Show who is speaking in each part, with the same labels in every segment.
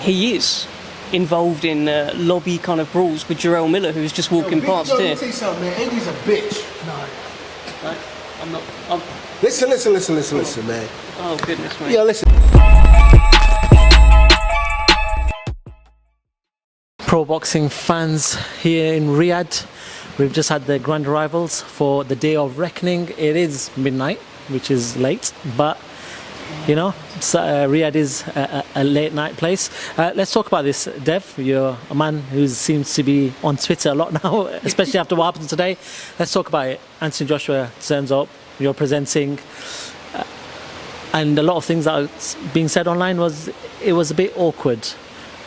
Speaker 1: he is involved in lobby kind of brawls with Jarrell Miller, who's just walking past here.
Speaker 2: Let me tell you something, man. Andy's a bitch.
Speaker 1: No, I'm not.
Speaker 2: Listen, man.
Speaker 1: Oh, goodness me.
Speaker 2: Yeah, listen.
Speaker 3: Pro boxing fans here in Riyadh. We've just had the grand arrivals for the day of reckoning. It is midnight, which is late, but you know, Riyadh is a late night place. Let's talk about this, Dev. You're a man who seems to be on Twitter a lot now, especially after what happened today. Let's talk about it. Anthony Joshua turns up, you're presenting, and a lot of things that are being said online was a bit awkward.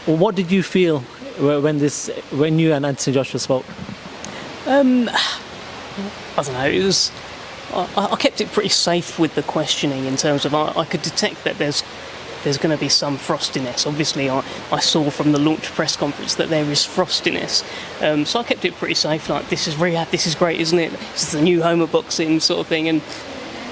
Speaker 3: What did you feel when you and Anthony Joshua spoke?
Speaker 1: I don't know. It was. I kept it pretty safe with the questioning in terms of I could detect that there's going to be some frostiness. Obviously, I saw from the launch press conference that there is frostiness. So I kept it pretty safe. Like, this is Riyadh, this is great, isn't it? This is the new home of boxing, sort of thing. And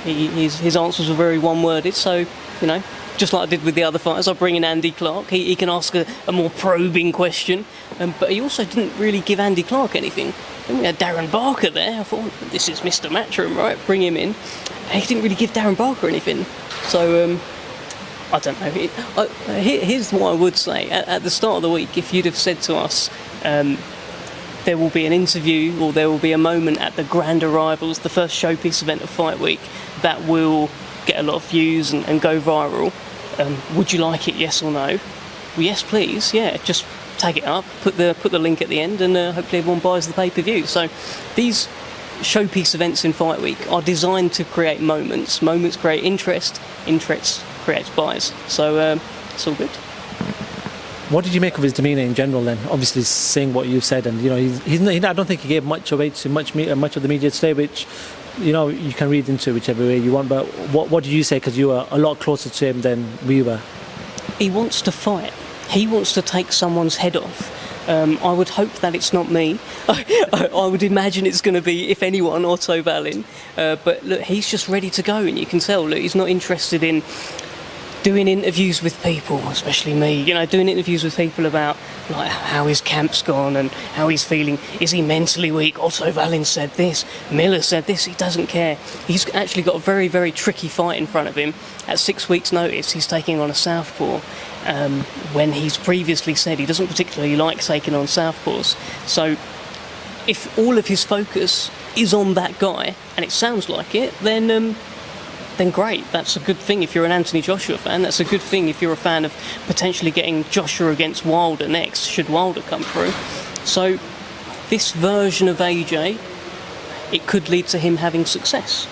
Speaker 1: his answers were very one-worded. So, you know, just like I did with the other fighters, I bring in Andy Clark. He can ask a more probing question. But he also didn't really give Andy Clark anything. Then we had Darren Barker there. I thought, this is Mr. Matchroom, right? Bring him in. And he didn't really give Darren Barker anything. So, I don't know. Here's what I would say. At the start of the week, if you'd have said to us, there will be an interview or there will be a moment at the grand arrivals, the first showpiece event of Fight Week, that will get a lot of views and go viral. Would you like it, yes or no? Well, yes, please. Yeah, just tag it up, put the link at the end, and hopefully everyone buys the pay-per-view. So these showpiece events in Fight Week are designed to create moments. Moments create interest creates buys. So it's all good.
Speaker 3: What did you make of his demeanour in general then? Obviously saying what you've said, and you know, I don't think he gave much away to much of the media today, which, you know, you can read into whichever way you want. But what did you say? Because you were a lot closer to him than we were.
Speaker 1: He wants to fight. He wants to take someone's head off. I would hope that it's not me. I would imagine it's going to be, if anyone, Otto Wallin. But look, he's just ready to go, and you can tell. Look, he's not interested in doing interviews with people, especially me. You know, doing interviews with people about like how his camp's gone and how he's feeling. Is he mentally weak? Otto Wallin said this. Miller said this. He doesn't care. He's actually got a very, very tricky fight in front of him. At 6 weeks' notice, he's taking on a southpaw. When he's previously said he doesn't particularly like taking on southpaws. So if all of his focus is on that guy, and it sounds like it, then great. That's a good thing if you're an Anthony Joshua fan. That's a good thing if you're a fan of potentially getting Joshua against Wilder next, should Wilder come through. So this version of AJ, it could lead to him having success.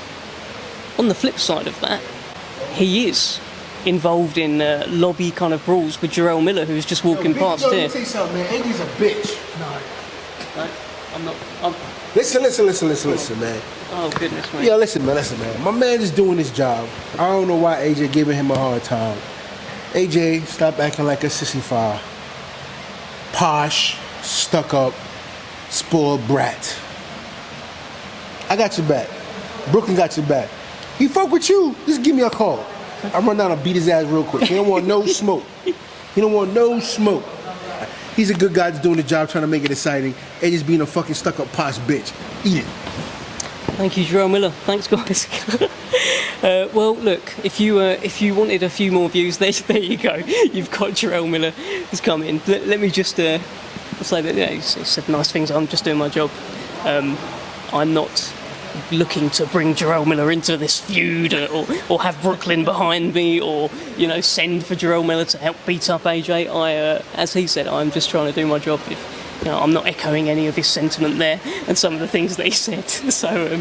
Speaker 1: On the flip side of that, he is involved in lobby kind of brawls with Jarrell Miller, who's just walking past here.
Speaker 2: Let me tell you something, man. Andy's a bitch.
Speaker 1: No, I'm not.
Speaker 2: Listen, man.
Speaker 1: Oh, goodness me.
Speaker 2: Yeah, listen, man. My man is doing his job. I don't know why AJ giving him a hard time. AJ, stop acting like a sissy file. Posh, stuck up, spoiled brat. I got your back. Brooklyn got your back. He fuck with you, just give me a call. I'll run down and beat his ass real quick. He don't want no smoke. He's a good guy that's doing the job, trying to make it exciting, and just being a fucking stuck-up posh bitch. Eat it.
Speaker 1: Thank you, Jarrell Miller. Thanks, guys. Well, look, if you wanted a few more views, there you go. You've got Jarrell Miller who's come in. Let me just say that, yeah, he said nice things. I'm just doing my job. I'm not looking to bring Jarrell Miller into this feud or have Brooklyn behind me or, you know, send for Jarrell Miller to help beat up AJ. As he said, I'm just trying to do my job. I'm not echoing any of his sentiment there and some of the things that he said. So,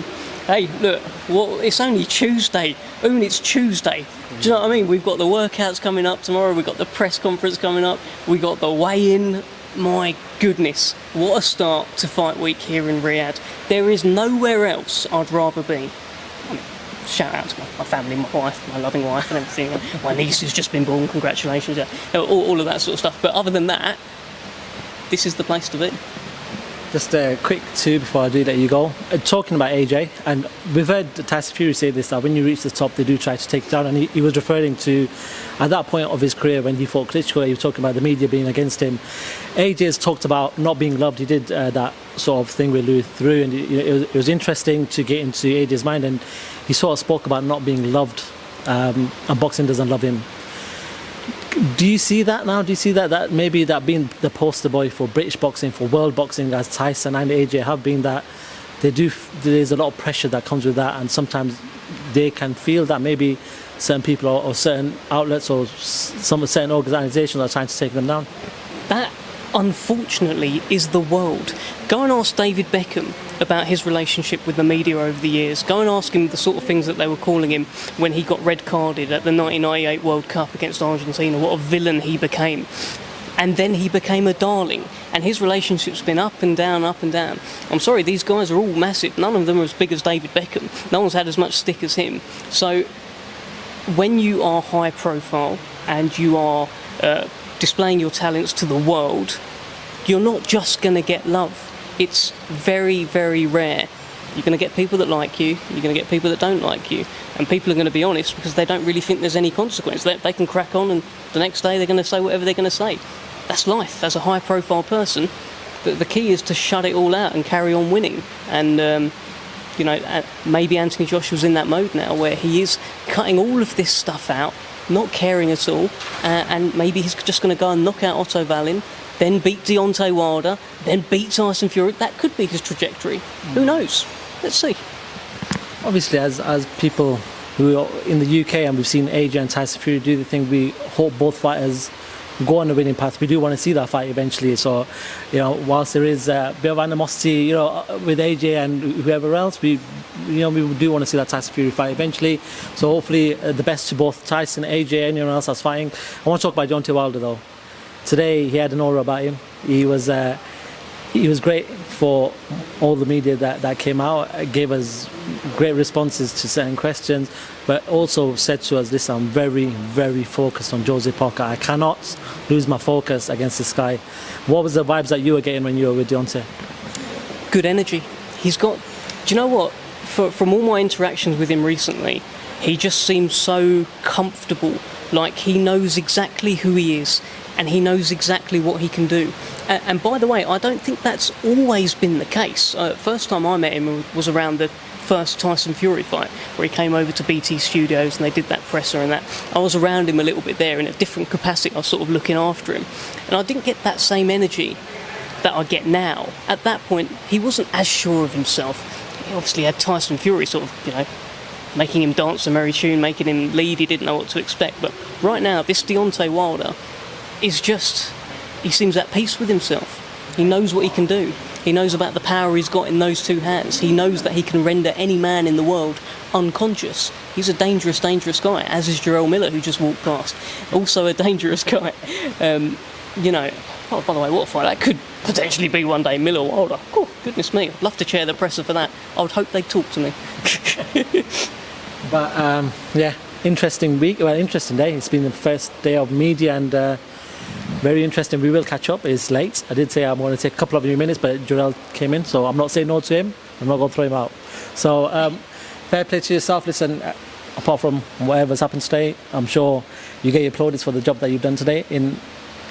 Speaker 1: hey, look, it's only Tuesday. It's Tuesday. Do you know what I mean? We've got the workouts coming up tomorrow. We've got the press conference coming up. We've got the weigh-in. My goodness, what a start to Fight Week here in Riyadh. There is nowhere else I'd rather be. Shout out to my family, my wife, my loving wife and everything. My niece who's just been born, congratulations. All of that sort of stuff. But other than that, this is the place to be.
Speaker 3: Just a quick two before I do let you go. Talking about AJ, and we've heard Tyson Fury say this, that when you reach the top, they do try to take it down. And he was referring to, at that point of his career when he fought Klitschko, he was talking about the media being against him. AJ has talked about not being loved. He did that sort of thing with Lou through, and it was interesting to get into AJ's mind. And he sort of spoke about not being loved, and boxing doesn't love him. Do you see that now? Do you see that maybe that being the poster boy for British boxing, for world boxing, as Tyson and AJ have been, that there's a lot of pressure that comes with that, and sometimes they can feel that maybe certain people or certain outlets or some certain organisations are trying to take them down?
Speaker 1: That, unfortunately, is the world. Go and ask David Beckham about his relationship with the media over the years. Go and ask him the sort of things that they were calling him when he got red carded at the 1998 World Cup against Argentina. What a villain he became. And then he became a darling. And his relationship's been up and down, up and down. I'm sorry, these guys are all massive. None of them are as big as David Beckham. No one's had as much stick as him. So when you are high profile and you are displaying your talents to the world, you're not just going to get love. It's very, very rare. You're going to get people that like you, you're going to get people that don't like you, and people are going to be honest because they don't really think there's any consequence. They can crack on, and the next day they're going to say whatever they're going to say. That's life. As a high profile person, the key is to shut it all out and carry on winning. And maybe Anthony Joshua's in that mode now where he is cutting all of this stuff out, not caring at all, and maybe he's just going to go and knock out Otto Wallin, then beat Deontay Wilder, then beat Tyson Fury. That could be his trajectory. Who knows? Let's see.
Speaker 3: Obviously, as people who are in the UK, and we've seen AJ and Tyson Fury do the thing, we hope both fighters go on the winning path. We do want to see that fight eventually. So, whilst there is a bit of animosity, with AJ and whoever else, we do want to see that Tyson Fury fight eventually. So hopefully, the best to both Tyson, AJ, anyone else that's fighting. I want to talk about Deontay Wilder though. Today he had an aura about him. He was great for all the media that came out. Gave us great responses to certain questions, but also said to us, listen, I'm very, very focused on Jose Parker. I cannot lose my focus against this guy. What was the vibes that you were getting when you were with Deontay?
Speaker 1: Good energy. He's got... Do you know what? From all my interactions with him recently, he just seems so comfortable. Like he knows exactly who he is, and he knows exactly what he can do. And by the way, I don't think that's always been the case. First time I met him was around the first Tyson Fury fight, where he came over to BT Studios and they did that presser and that. I was around him a little bit there in a different capacity. I was sort of looking after him. And I didn't get that same energy that I get now. At that point, he wasn't as sure of himself. He obviously had Tyson Fury sort of, making him dance a merry tune, making him lead. He didn't know what to expect. But right now, this Deontay Wilder is just... He seems at peace with himself. He knows what he can do. He knows about the power he's got in those two hands. He knows that he can render any man in the world unconscious. He's a dangerous, dangerous guy, as is Jarrell Miller, who just walked past. Also a dangerous guy. Oh, by the way, what a fight. That could potentially be one day, Miller Wilder. Oh, goodness me. I'd love to chair the presser for that. I would hope they'd talk to me.
Speaker 3: But, interesting week. Well, interesting day. It's been the first day of media and... very interesting. We will catch up. It's late. I did say I'm going to take a couple of new minutes, but Jarrell came in, so I'm not saying no to him. I'm not going to throw him out. So, fair play to yourself. Listen, apart from whatever's happened today, I'm sure you get your plaudits for the job that you've done today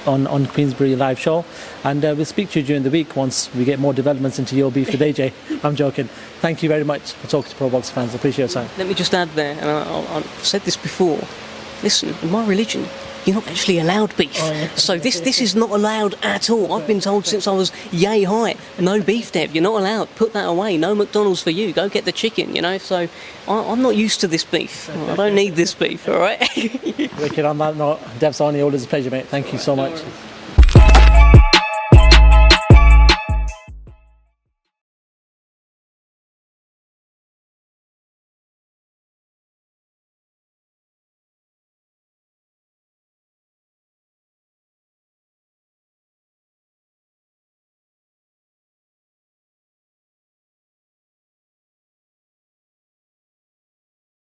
Speaker 3: on Queensberry live show. And we'll speak to you during the week once we get more developments into your beef with AJ. I'm joking. Thank you very much for talking to Pro Box fans. I appreciate your time.
Speaker 1: Let me just add there, and I've said this before. Listen, in my religion, you're not actually allowed beef. Oh, yeah. So this is not allowed at all. I've been told since I was yay high, no beef, Deb. You're not allowed. Put that away. No McDonald's for you. Go get the chicken, So I'm not used to this beef. I don't need this beef, all right?
Speaker 3: Wicked. On that note, Dev Sahni, always a pleasure, mate. Thank you so much.